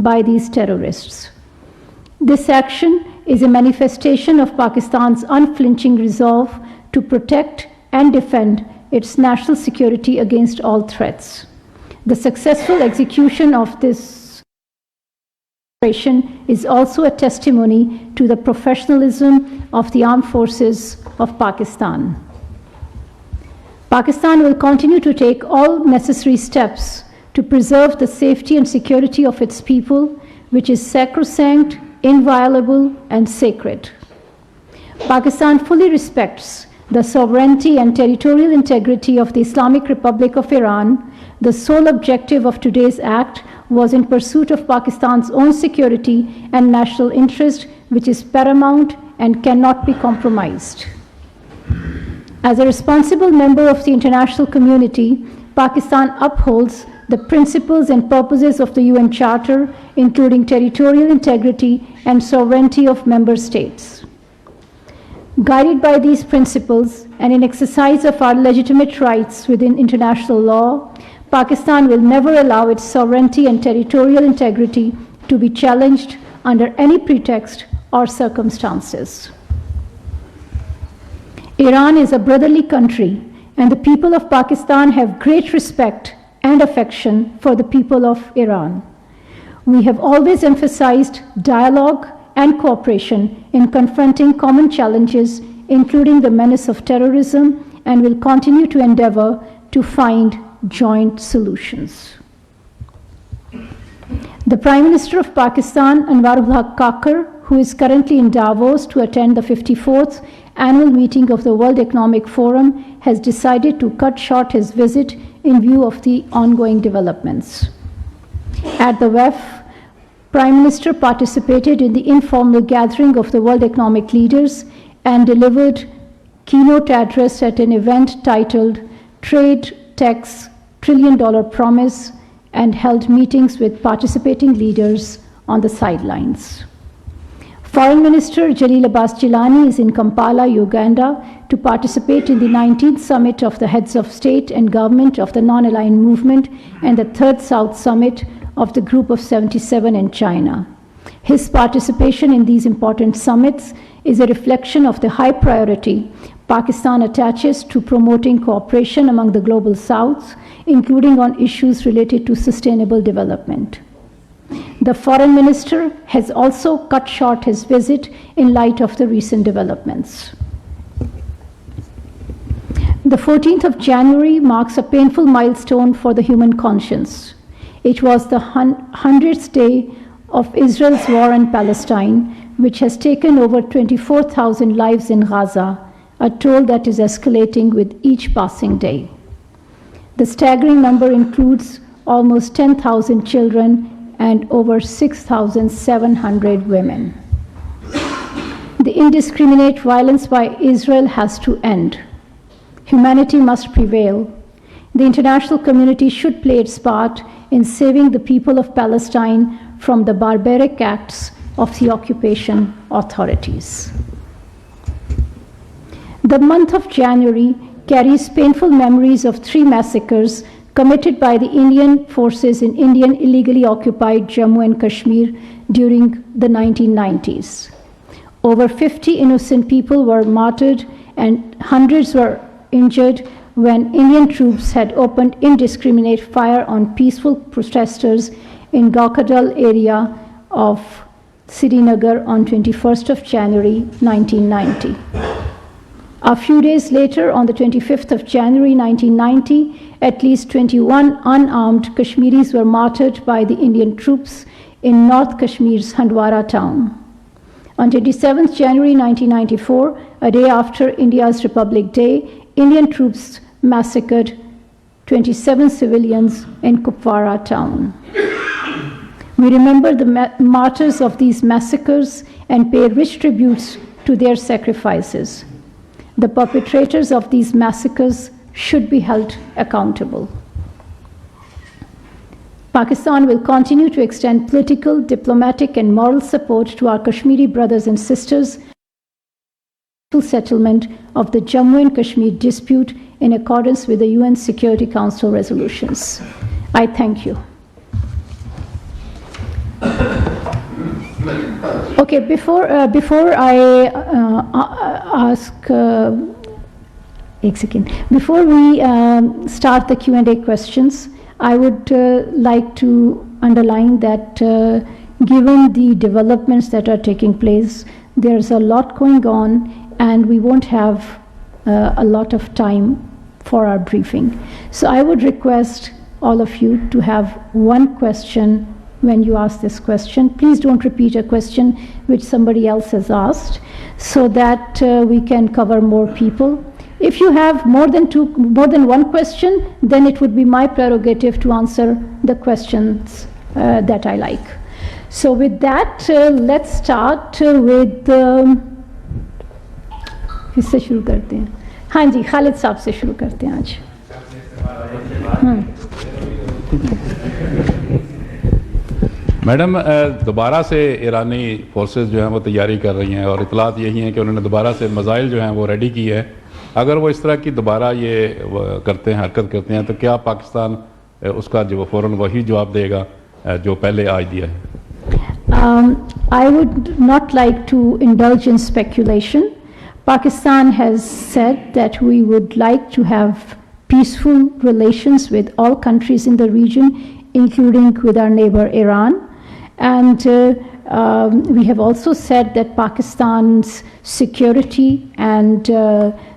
by these terrorists. This action is a manifestation of Pakistan's unflinching resolve to protect and defend its national security against all threats. The successful execution of this operation is also a testimony to the professionalism of the armed forces of Pakistan. Pakistan will continue to take all necessary steps to preserve the safety and security of its people, which is sacrosanct, inviolable, and sacred. Pakistan fully respects the sovereignty and territorial integrity of the Islamic Republic of Iran. The sole objective of today's act was in pursuit of Pakistan's own security and national interest, which is paramount and cannot be compromised. As a responsible member of the international community, Pakistan upholds the principles and purposes of the UN Charter, including territorial integrity and sovereignty of member states. Guided by these principles and in exercise of our legitimate rights within international law, Pakistan will never allow its sovereignty and territorial integrity to be challenged under any pretext or circumstances. Iran is a brotherly country, and the people of Pakistan have great respect and affection for the people of Iran. We have always emphasized dialogue and cooperation in confronting common challenges, including the menace of terrorism, and will continue to endeavor to find joint solutions. The Prime Minister of Pakistan, Anwarul Haq Kakar, who is currently in Davos to attend the 54th annual meeting of the World Economic Forum, has decided to cut short his visit in view of the ongoing developments. At the WEF, Prime Minister participated in the informal gathering of the World Economic Leaders and delivered keynote address at an event titled Trade, Tech's $1 Trillion Promise, and held meetings with participating leaders on the sidelines. Foreign Minister Jalil Abbas Gilani is in Kampala, Uganda, to participate in the 19th Summit of the Heads of State and Government of the Non-Aligned Movement and the 3rd South Summit of the Group of 77 in China. His participation in these important summits is a reflection of the high priority Pakistan attaches to promoting cooperation among the Global South, including on issues related to sustainable development. The Foreign Minister has also cut short his visit in light of the recent developments. The 14th of January marks a painful milestone for the human conscience. It was the 100th day of Israel's war in Palestine, which has taken over 24,000 lives in Gaza, a toll that is escalating with each passing day. The staggering number includes almost 10,000 children and over 6,700 women. The indiscriminate violence by Israel has to end. Humanity must prevail. The international community should play its part in saving the people of Palestine from the barbaric acts of the occupation authorities. The month of January carries painful memories of 3 massacres committed by the Indian forces in Indian illegally occupied Jammu and Kashmir during the 1990s. Over 50 innocent people were martyred and hundreds were injured when Indian troops had opened indiscriminate fire on peaceful protesters in Gaukadal area of Srinagar on 21st of January 1990. A few days later, on the 25th of January 1990, at least 21 unarmed Kashmiris were martyred by the Indian troops in North Kashmir's Handwara town. On 27th January 1994, a day after India's Republic Day, Indian troops massacred 27 civilians in Kupwara town. We remember the martyrs of these massacres and pay rich tributes to their sacrifices. The perpetrators of these massacres should be held accountable. Pakistan will continue to extend political, diplomatic, and moral support to our Kashmiri brothers and sisters in the settlement of the Jammu and Kashmir dispute in accordance with the UN Security Council resolutions. I thank you. Okay, before I ask, एक second. Before we start the Q&A questions, I would like to underline that given the developments that are taking place, there's a lot going on and we won't have a lot of time for our briefing. So I would request all of you to have one question when you ask this question. Please don't repeat a question which somebody else has asked, so that we can cover more people. If you have more than one question, then it would be my prerogative to answer the questions that I like. So with that, let's start with किससे शुरू करते हैं? हाँ जी, खालिद साहब से शुरू करते हैं आज. मैडम, दोबारा से ईरानी फोर्सेस जो हैं वो तैयारी कर रही हैं और इतलात यही हैं कि उन्होंने दोबारा से मिसाइल जो हैं वो रेडी की है. अगर वो इस तरह की दोबारा ये करते हैं, हरकत करते हैं, तो क्या पाकिस्तान उसका जो फ़ौरन वही जवाब देगा जो पहले आज दिया है? I would not like to indulge in speculation. Pakistan has said that we would like to have peaceful relations with all countries in the region, including with our neighbor Iran. And we have also said that Pakistan's security and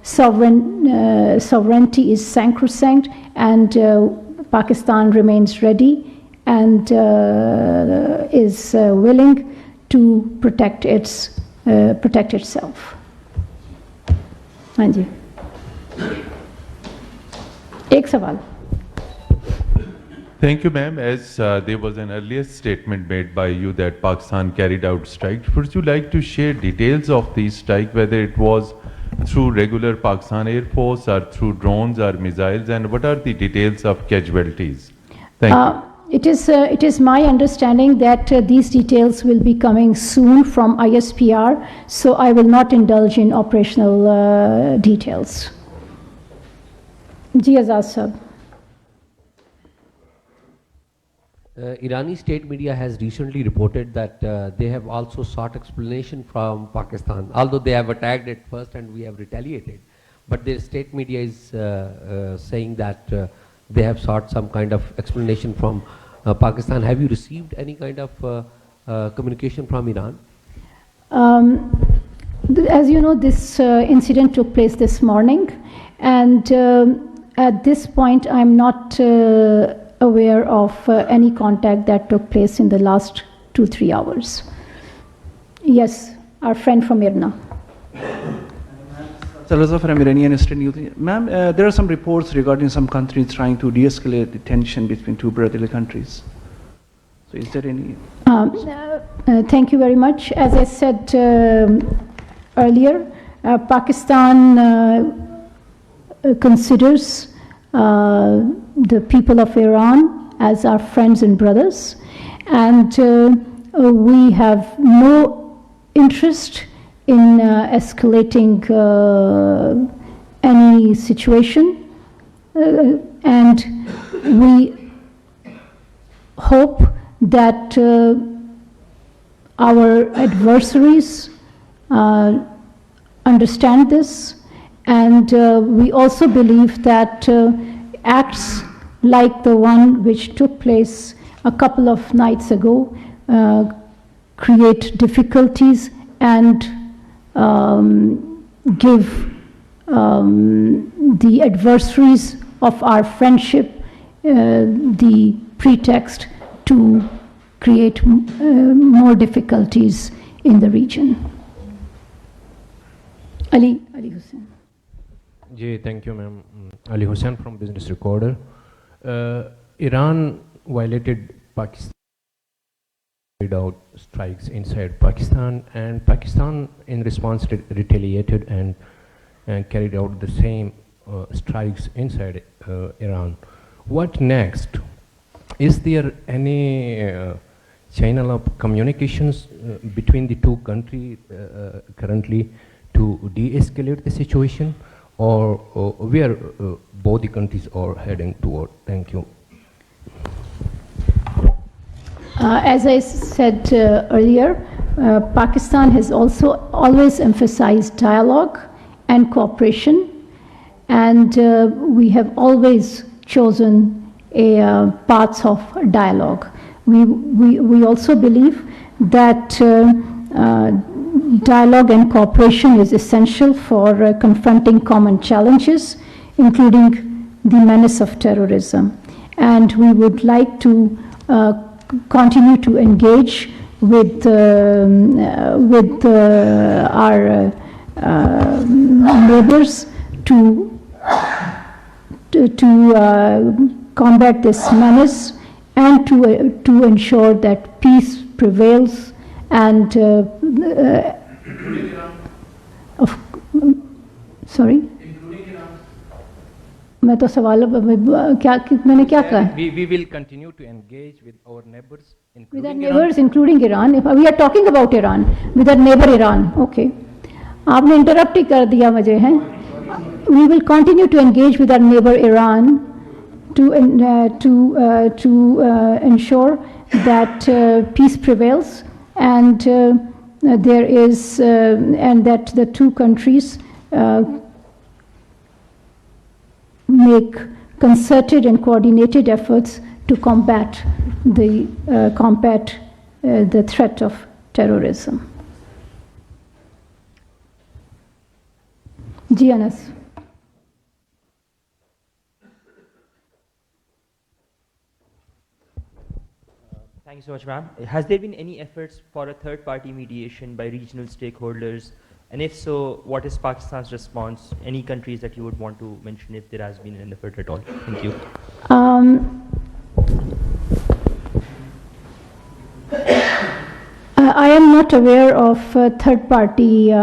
sovereignty is sacrosanct, and Pakistan remains ready and is willing to protect itself. हाँ जी, एक सवाल. Thank you, ma'am. As there was an earlier statement made by you that Pakistan carried out strikes, would you like to share details of these strikes, whether it was through regular Pakistan Air Force or through drones or missiles, and what are the details of casualties? Thank you. It is my understanding that these details will be coming soon from ISPR, so I will not indulge in operational details. Ji Azad sir. Irani state media has recently reported that they have also sought explanation from Pakistan, although they have attacked it first and we have retaliated. But their state media is saying that they have sought some kind of explanation from Pakistan. Have you received any kind of communication from Iran? As you know, this incident took place this morning, and at this point I'm not aware of any contact that took place in the last 2-3 hours. Yes, our friend from Irna. From Iranian State News. Ma'am, there are some reports regarding some countries trying to de-escalate the tension between two brotherly countries. So is there any? Thank you very much. As I said earlier, Pakistan considers the people of Iran as our friends and brothers, and we have no interest in escalating any situation, and we hope that our adversaries understand this, and we also believe that acts like the one which took place a couple of nights ago create difficulties and give the adversaries of our friendship the pretext to create more difficulties in the region. Ali Hussain. Ji, thank you, ma'am. Ali Hussain from Business Recorder. Iran violated Pakistan, carried out strikes inside Pakistan, and Pakistan in response retaliated and carried out the same strikes inside Iran. What next? Is there any channel of communications between the two countries currently to de-escalate the situation, or where both the countries are heading toward? Thank you. As I said earlier, Pakistan has also always emphasized dialogue and cooperation, and we have always chosen a path of dialogue. We also believe that dialogue and cooperation is essential for confronting common challenges, including the menace of terrorism. And we would like to continue to engage with our neighbors to combat this menace and to ensure that peace prevails and sorry. मैं तो सवाल क्या मैंने क्या कहा? We will continue to engage with our neighbors, With our neighbors, including Iran. If we are talking about Iran, with our neighbor Iran. Okay. आपने interrupt ही कर दिया मुझे हैं. We will continue to engage with our neighbor Iran to ensure that peace prevails and there is and that the two countries make concerted and coordinated efforts to combat the threat of terrorism. Jani. Thank you so much, ma'am. Has there been any efforts for a third-party mediation by regional stakeholders? And if so, what is Pakistan's response? Any countries that you would want to mention if there has been an effort at all? Thank you. I am not aware of third-party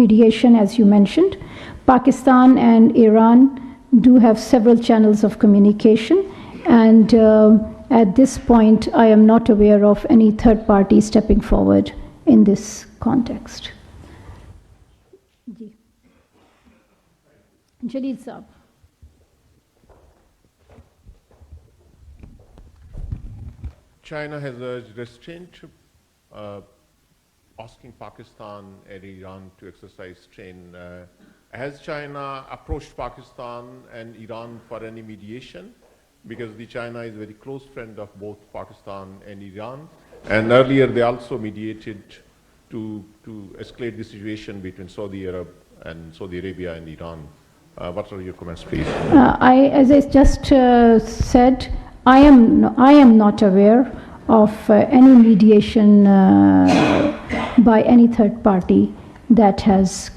mediation, as you mentioned. Pakistan and Iran do have several channels of communication, and at this point, I am not aware of any third party stepping forward in this context. Jalil Saab. China has urged restraint, asking Pakistan and Iran to exercise restraint. Has China approached Pakistan and Iran for any mediation? Because China is a very close friend of both Pakistan and Iran. And earlier they also mediated to escalate the situation between Saudi Arabia and Iran. What are your comments, please? As I just said, I am not aware of any mediation by any third party that has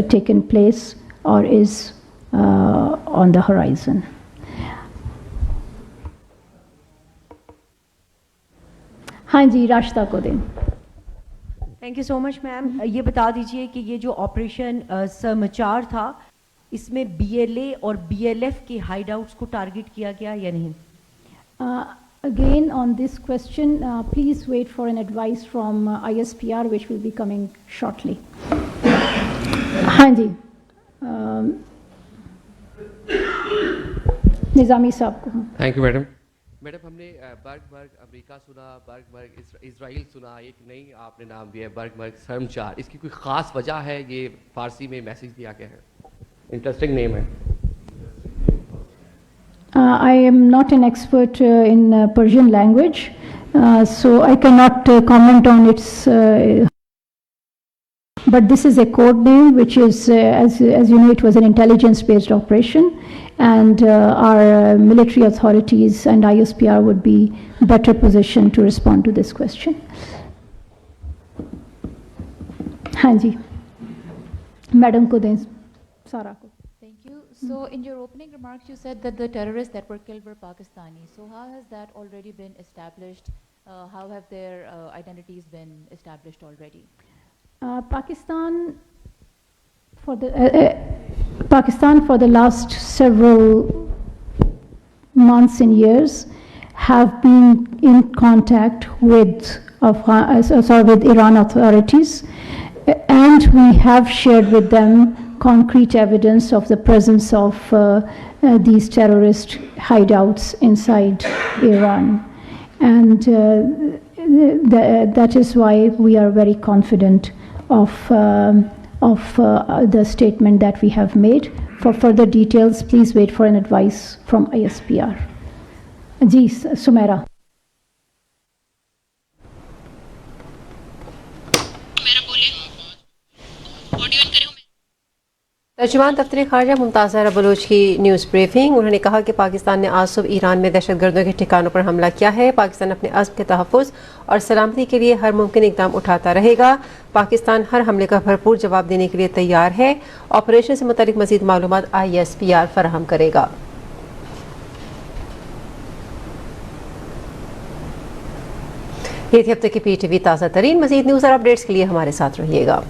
taken place or is on the horizon. हाँ जी, रास्ता को दें. Thank you so much ma'am. ये बता दीजिए कि ये जो ऑपरेशन समाचार था, इसमें BLA और BLF के हाइडआउट्स को टारगेट किया गया या नहीं? Again on this question, please wait for an advice from ISPR which will be coming shortly. हाँ जी, निज़ामी साहब को. Thank you madam. मैडम, हमने बर्ग अमेरिका सुना, बर्ग इजराइल सुना, एक नई आपने नाम दिया है बर्ग शर्मचार. इसकी कोई ख़ास वजह है? ये फारसी में मैसेज दिया गया है. इंटरेस्टिंग नेम है. I am not an expert in Persian language, so I cannot comment on its. But this is a code name, which is, as you know, it was an intelligence-based operation, and our military authorities and ISPR would be better positioned to respond to this question. हाँ जी, madam को दें, सारा को. Thank you. So in your opening remarks, you said that the terrorists that were killed were Pakistani. So how has that already been established? How have their identities been established already? Pakistan for the last several months and years have been in contact with Iran authorities, and we have shared with them concrete evidence of the presence of these terrorist hideouts inside Iran. And that is why we are very confident of the statement that we have made. For further details, please wait for an advice from ISPR. Ji, Sumaira. तर्जमान दफ्तर खارجہ ममताज बलूच की news briefing. उन्होंने कहा कि पाकिस्तान ने आज सुबह Iran में दहशतगर्दों के ठिकानों पर हमला किया है। पाकिस्तान अपने अज़्म के तहफ़्फ़ुज़ और सलामती के लिए हर मुमकिन इक़दाम उठाता रहेगा। पाकिस्तान हर हमले का भरपूर जवाब देने के लिए तैयार है। ऑपरेशन से मुतालिक मज़ीद मालूमात ISPR फराहम करेगा। ये थी अब तक की PTV ताज़ा तरीन। मज़ीद न्यूज़ और अपडेट्स के लिए हमारे साथ रहिएगा।